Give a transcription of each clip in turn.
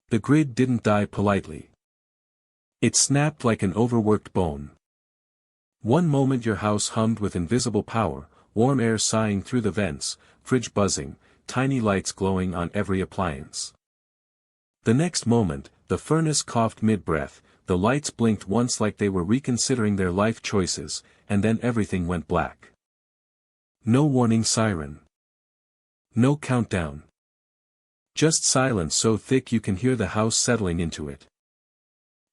The grid didn't die politely. It snapped like an overworked bone. One moment your house hummed with invisible power, warm air sighing through the vents, fridge buzzing, tiny lights glowing on every appliance. The next moment, the furnace coughed mid-breath, the lights blinked once like they were reconsidering their life choices, and then everything went black. No warning siren. No countdown. Just silence so thick you can hear the house settling into it.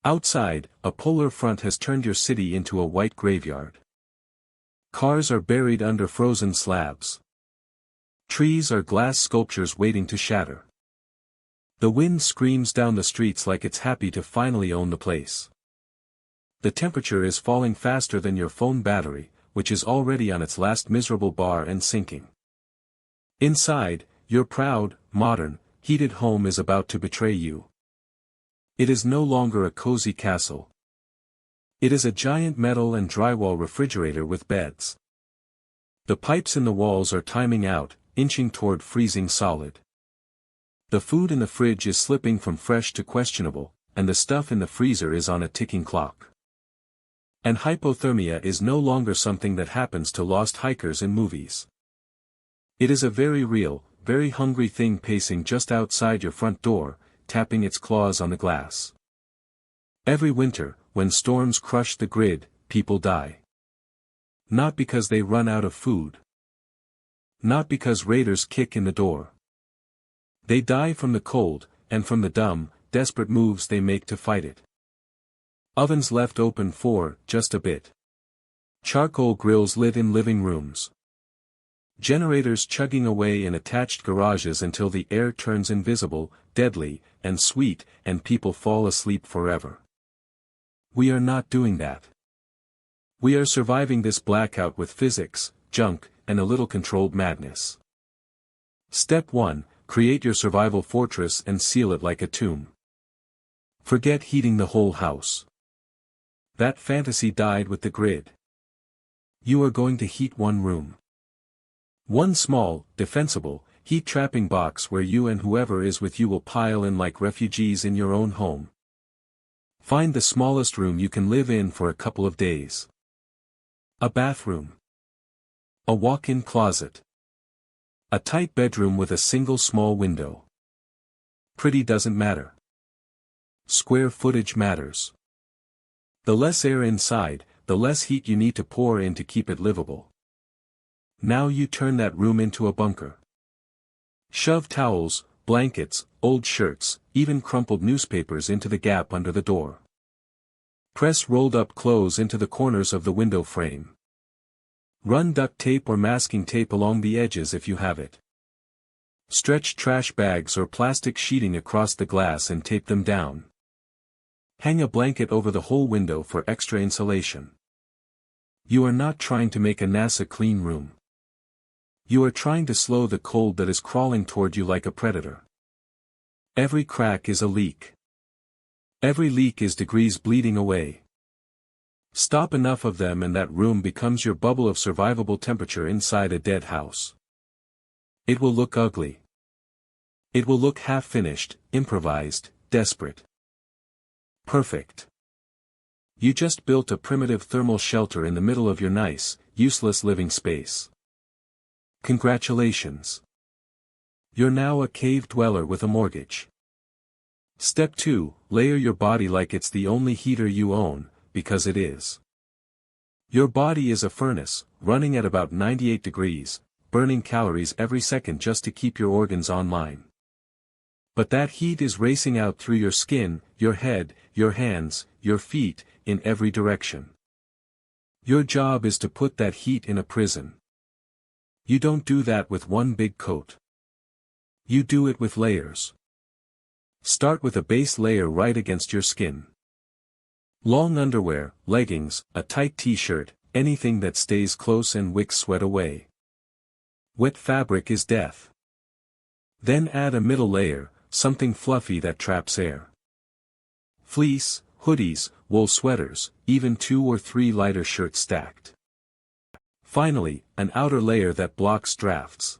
Outside, a polar front has turned your city into a white graveyard. Cars are buried under frozen slabs. Trees are glass sculptures waiting to shatter. The wind screams down the streets like it's happy to finally own the place. The temperature is falling faster than your phone battery, which is already on its last miserable bar and sinking. Inside, your proud, modern, heated home is about to betray you. It is no longer a cozy castle. It is a giant metal and drywall refrigerator with beds. The pipes in the walls are timing out, inching toward freezing solid. The food in the fridge is slipping from fresh to questionable, and the stuff in the freezer is on a ticking clock. And hypothermia is no longer something that happens to lost hikers in movies. It is a very real, very hungry thing pacing just outside your front door, tapping its claws on the glass. Every winter, when storms crush the grid, people die. Not because they run out of food. Not because raiders kick in the door. They die from the cold, and from the dumb, desperate moves they make to fight it. Ovens left open for, just a bit. Charcoal grills lit in living rooms. Generators chugging away in attached garages until the air turns invisible, deadly, and sweet, and people fall asleep forever. We are not doing that. We are surviving this blackout with physics, junk, and a little controlled madness. Step 1, create your survival fortress and seal it like a tomb. Forget heating the whole house. That fantasy died with the grid. You are going to heat one room. One small, defensible, heat-trapping box where you and whoever is with you will pile in like refugees in your own home. Find the smallest room you can live in for a couple of days. A bathroom. A walk-in closet. A tight bedroom with a single small window. Pretty doesn't matter. Square footage matters. The less air inside, the less heat you need to pour in to keep it livable. Now you turn that room into a bunker. Shove towels, blankets, old shirts, even crumpled newspapers into the gap under the door. Press rolled-up clothes into the corners of the window frame. Run duct tape or masking tape along the edges if you have it. Stretch trash bags or plastic sheeting across the glass and tape them down. Hang a blanket over the whole window for extra insulation. You are not trying to make a NASA clean room. You are trying to slow the cold that is crawling toward you like a predator. Every crack is a leak. Every leak is degrees bleeding away. Stop enough of them and that room becomes your bubble of survivable temperature inside a dead house. It will look ugly. It will look half-finished, improvised, desperate. Perfect. You just built a primitive thermal shelter in the middle of your nice, useless living space. Congratulations. You're now a cave dweller with a mortgage. Step 2, layer your body like it's the only heater you own, because it is. Your body is a furnace, running at about 98 degrees, burning calories every second just to keep your organs online. But that heat is racing out through your skin, your head, your hands, your feet, in every direction. Your job is to put that heat in a prison. You don't do that with one big coat. You do it with layers. Start with a base layer right against your skin. Long underwear, leggings, a tight t-shirt, anything that stays close and wicks sweat away. Wet fabric is death. Then add a middle layer, something fluffy that traps air. Fleece, hoodies, wool sweaters, even 2 or 3 lighter shirts stacked. Finally, an outer layer that blocks drafts.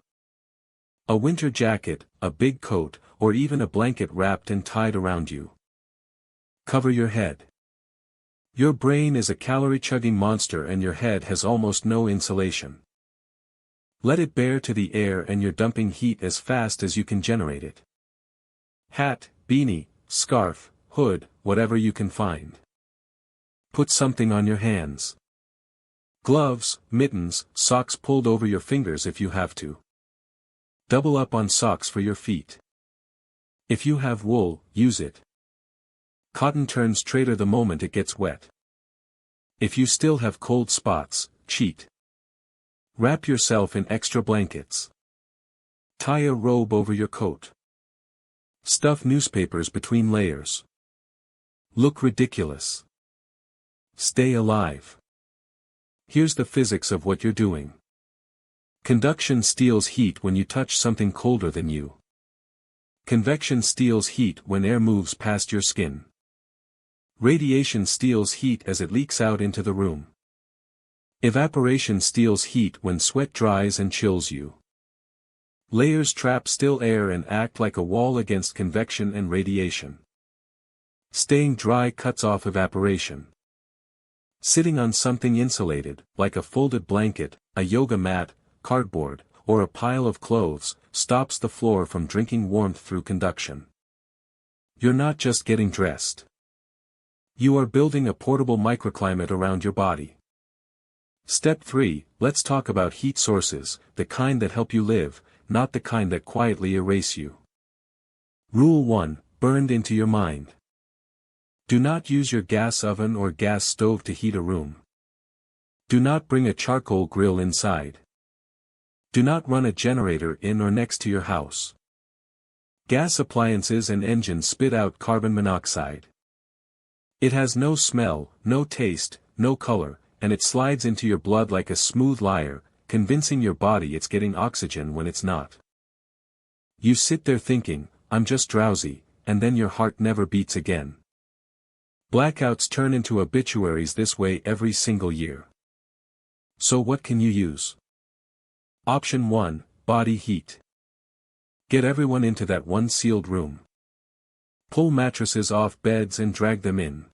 A winter jacket, a big coat, or even a blanket wrapped and tied around you. Cover your head. Your brain is a calorie-chugging monster and your head has almost no insulation. Let it bear to the air and you're dumping heat as fast as you can generate it. Hat, beanie, scarf, hood, whatever you can find. Put something on your hands. Gloves, mittens, socks pulled over your fingers if you have to. Double up on socks for your feet. If you have wool, use it. Cotton turns traitor the moment it gets wet. If you still have cold spots, cheat. Wrap yourself in extra blankets. Tie a robe over your coat. Stuff newspapers between layers. Look ridiculous. Stay alive. Here's the physics of what you're doing. Conduction steals heat when you touch something colder than you. Convection steals heat when air moves past your skin. Radiation steals heat as it leaks out into the room. Evaporation steals heat when sweat dries and chills you. Layers trap still air and act like a wall against convection and radiation. Staying dry cuts off evaporation. Sitting on something insulated, like a folded blanket, a yoga mat, cardboard, or a pile of clothes, stops the floor from drinking warmth through conduction. You're not just getting dressed. You are building a portable microclimate around your body. Step 3, let's talk about heat sources, the kind that help you live, not the kind that quietly erase you. Rule 1, burned into your mind. Do not use your gas oven or gas stove to heat a room. Do not bring a charcoal grill inside. Do not run a generator in or next to your house. Gas appliances and engines spit out carbon monoxide. It has no smell, no taste, no color, and it slides into your blood like a smooth liar, convincing your body it's getting oxygen when it's not. You sit there thinking, I'm just drowsy, and then your heart never beats again. Blackouts turn into obituaries this way every single year. So what can you use? Option 1, body heat. Get everyone into that one sealed room. Pull mattresses off beds and drag them in.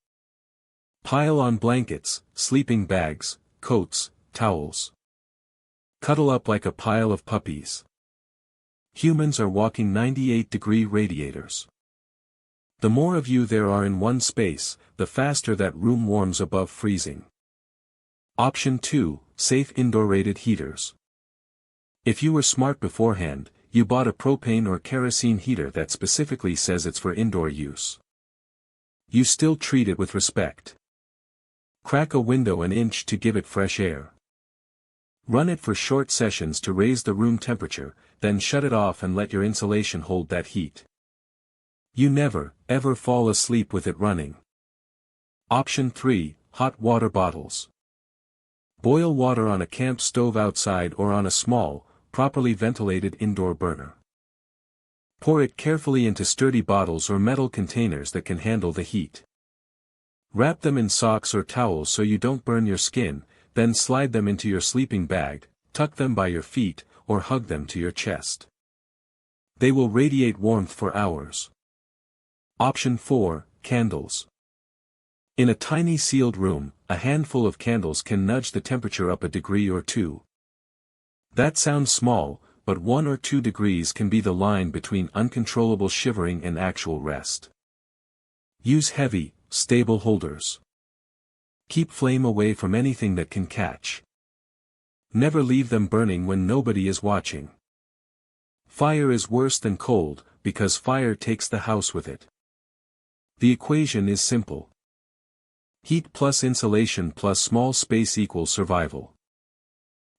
Pile on blankets, sleeping bags, coats, towels. Cuddle up like a pile of puppies. Humans are walking 98-degree radiators. The more of you there are in one space, the faster that room warms above freezing. Option 2, safe indoor rated heaters. If you were smart beforehand, you bought a propane or kerosene heater that specifically says it's for indoor use. You still treat it with respect. Crack a window an inch to give it fresh air. Run it for short sessions to raise the room temperature, then shut it off and let your insulation hold that heat. You never, ever fall asleep with it running. Option 3, hot water bottles. Boil water on a camp stove outside or on a small, properly ventilated indoor burner. Pour it carefully into sturdy bottles or metal containers that can handle the heat. Wrap them in socks or towels so you don't burn your skin, then slide them into your sleeping bag, tuck them by your feet, or hug them to your chest. They will radiate warmth for hours. Option 4, candles. In a tiny sealed room, a handful of candles can nudge the temperature up a degree or two. That sounds small, but 1 or 2 degrees can be the line between uncontrollable shivering and actual rest. Use heavy, stable holders. Keep flame away from anything that can catch. Never leave them burning when nobody is watching. Fire is worse than cold, because fire takes the house with it. The equation is simple. Heat plus insulation plus small space equals survival.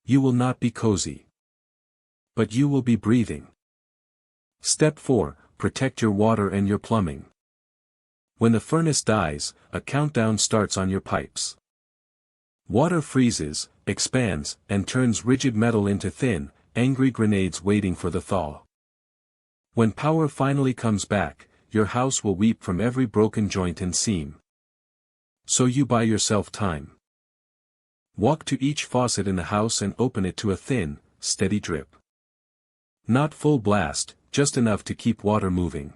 You will not be cozy. But you will be breathing. Step 4, protect your water and your plumbing. When the furnace dies, a countdown starts on your pipes. Water freezes, expands, and turns rigid metal into thin, angry grenades waiting for the thaw. When power finally comes back, your house will weep from every broken joint and seam. So you buy yourself time. Walk to each faucet in the house and open it to a thin, steady drip. Not full blast, just enough to keep water moving.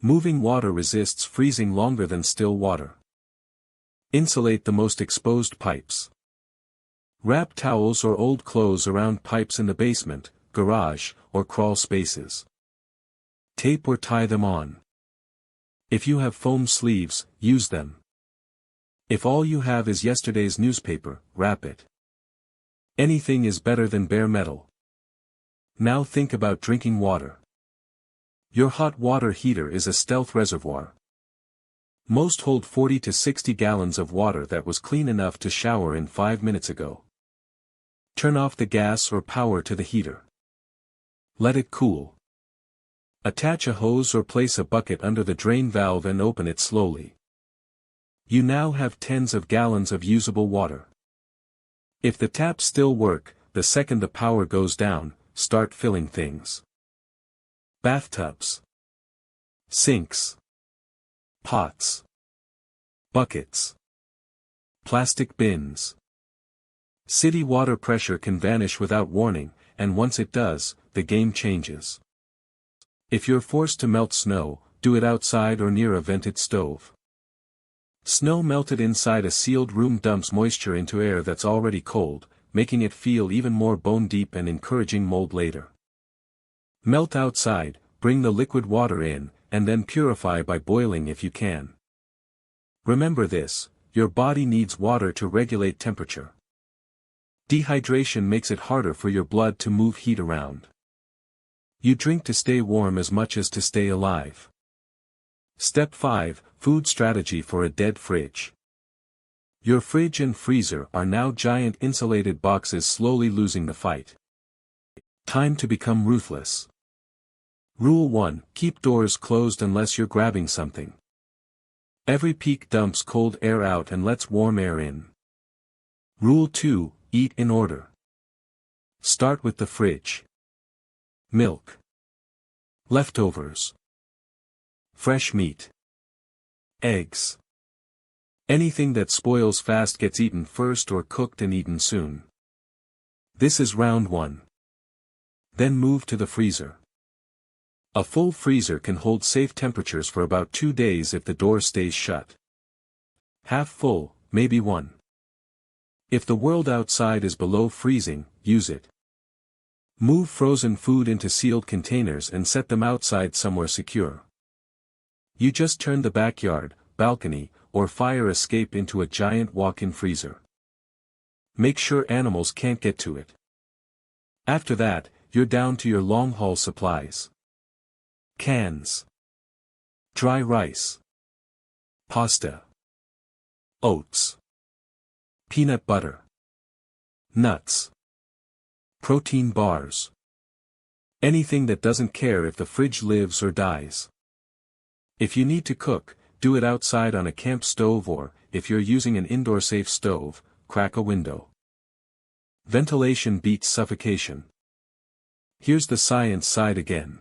Moving water resists freezing longer than still water. Insulate the most exposed pipes. Wrap towels or old clothes around pipes in the basement, garage, or crawl spaces. Tape or tie them on. If you have foam sleeves, use them. If all you have is yesterday's newspaper, wrap it. Anything is better than bare metal. Now think about drinking water. Your hot water heater is a stealth reservoir. Most hold 40 to 60 gallons of water that was clean enough to shower in 5 minutes ago. Turn off the gas or power to the heater. Let it cool. Attach a hose or place a bucket under the drain valve and open it slowly. You now have tens of gallons of usable water. If the taps still work, the second the power goes down, start filling things. Bathtubs. Sinks. Pots. Buckets. Plastic bins. City water pressure can vanish without warning, and once it does, the game changes. If you're forced to melt snow, do it outside or near a vented stove. Snow melted inside a sealed room dumps moisture into air that's already cold, making it feel even more bone-deep and encouraging mold later. Melt outside, bring the liquid water in, and then purify by boiling if you can. Remember this, your body needs water to regulate temperature. Dehydration makes it harder for your blood to move heat around. You drink to stay warm as much as to stay alive. Step 5, Food Strategy for a Dead Fridge. Your fridge and freezer are now giant insulated boxes slowly losing the fight. Time to become ruthless. Rule 1, keep doors closed unless you're grabbing something. Every peak dumps cold air out and lets warm air in. Rule 2, eat in order. Start with the fridge. Milk. Leftovers. Fresh meat. Eggs. Anything that spoils fast gets eaten first or cooked and eaten soon. This is round 1. Then move to the freezer. A full freezer can hold safe temperatures for about 2 days if the door stays shut. Half full, maybe 1. If the world outside is below freezing, use it. Move frozen food into sealed containers and set them outside somewhere secure. You just turn the backyard, balcony, or fire escape into a giant walk-in freezer. Make sure animals can't get to it. After that, you're down to your long-haul supplies. Cans. Dry rice. Pasta. Oats. Peanut butter. Nuts. Protein bars. Anything that doesn't care if the fridge lives or dies. If you need to cook, do it outside on a camp stove or, if you're using an indoor safe stove, crack a window. Ventilation beats suffocation. Here's the science side again.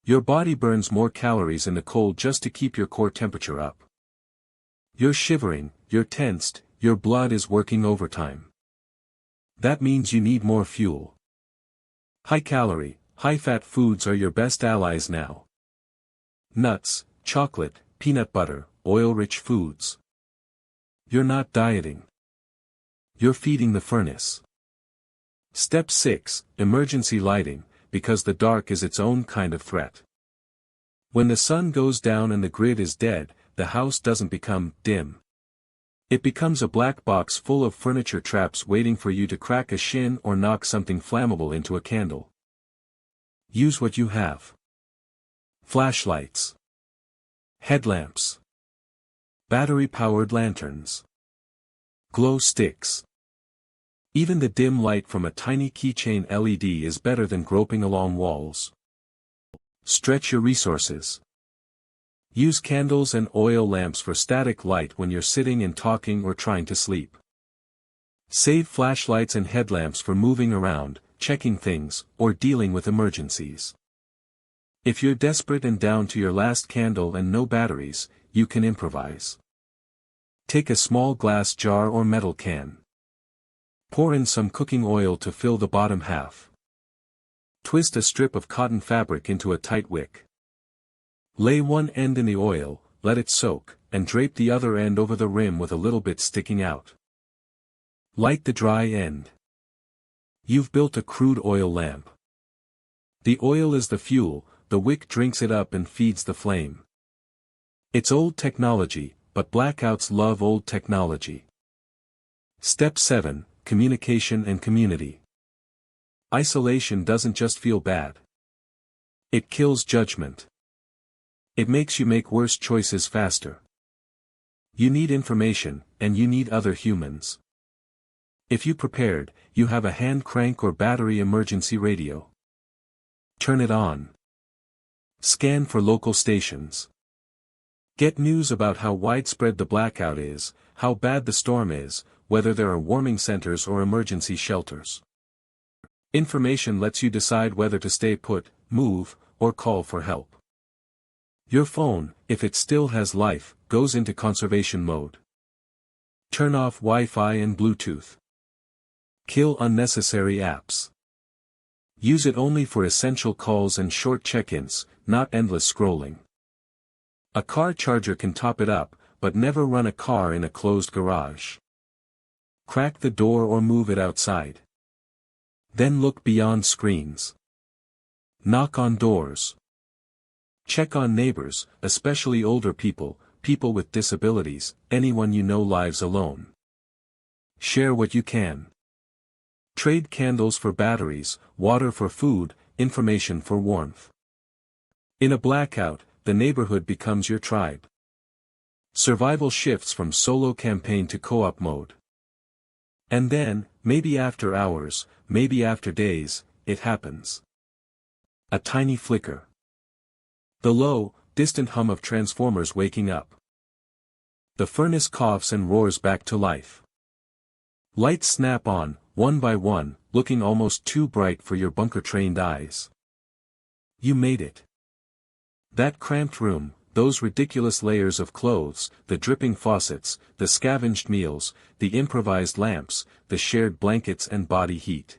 Your body burns more calories in the cold just to keep your core temperature up. You're shivering, you're tensed, your blood is working overtime. That means you need more fuel. High-calorie, high-fat foods are your best allies now. Nuts, chocolate, peanut butter, oil-rich foods. You're not dieting. You're feeding the furnace. Step 6, Emergency lighting, because the dark is its own kind of threat. When the sun goes down and the grid is dead, the house doesn't become dim. It becomes a black box full of furniture traps waiting for you to crack a shin or knock something flammable into a candle. Use what you have. Flashlights. Headlamps. Battery-powered lanterns. Glow sticks. Even the dim light from a tiny keychain LED is better than groping along walls. Stretch your resources. Use candles and oil lamps for static light when you're sitting and talking or trying to sleep. Save flashlights and headlamps for moving around, checking things, or dealing with emergencies. If you're desperate and down to your last candle and no batteries, you can improvise. Take a small glass jar or metal can. Pour in some cooking oil to fill the bottom half. Twist a strip of cotton fabric into a tight wick. Lay one end in the oil, let it soak, and drape the other end over the rim with a little bit sticking out. Light the dry end. You've built a crude oil lamp. The oil is the fuel, the wick drinks it up and feeds the flame. It's old technology, but blackouts love old technology. Step 7, Communication and Community. Isolation doesn't just feel bad. It kills judgment. It makes you make worse choices faster. You need information, and you need other humans. If you prepared, you have a hand crank or battery emergency radio. Turn it on. Scan for local stations. Get news about how widespread the blackout is, how bad the storm is, whether there are warming centers or emergency shelters. Information lets you decide whether to stay put, move, or call for help. Your phone, if it still has life, goes into conservation mode. Turn off Wi-Fi and Bluetooth. Kill unnecessary apps. Use it only for essential calls and short check-ins, not endless scrolling. A car charger can top it up, but never run a car in a closed garage. Crack the door or move it outside. Then look beyond screens. Knock on doors. Check on neighbors, especially older people, people with disabilities, anyone you know lives alone. Share what you can. Trade candles for batteries, water for food, information for warmth. In a blackout, the neighborhood becomes your tribe. Survival shifts from solo campaign to co-op mode. And then, maybe after hours, maybe after days, it happens. A tiny flicker. The low, distant hum of transformers waking up. The furnace coughs and roars back to life. Lights snap on, one by one, looking almost too bright for your bunker-trained eyes. You made it. That cramped room, those ridiculous layers of clothes, the dripping faucets, the scavenged meals, the improvised lamps, the shared blankets and body heat.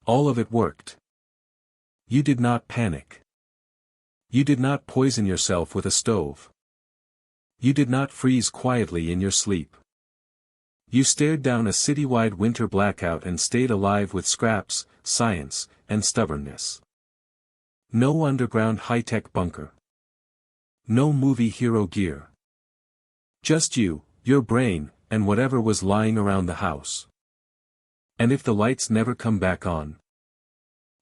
All of it worked. You did not panic. You did not poison yourself with a stove. You did not freeze quietly in your sleep. You stared down a citywide winter blackout and stayed alive with scraps, science, and stubbornness. No underground high-tech bunker. No movie hero gear. Just you, your brain, and whatever was lying around the house. And if the lights never come back on?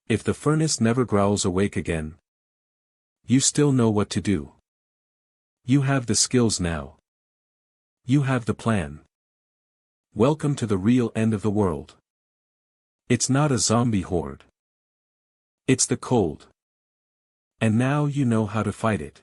If the furnace never growls awake again? You still know what to do. You have the skills now. You have the plan. Welcome to the real end of the world. It's not a zombie horde. It's the cold. And now you know how to fight it.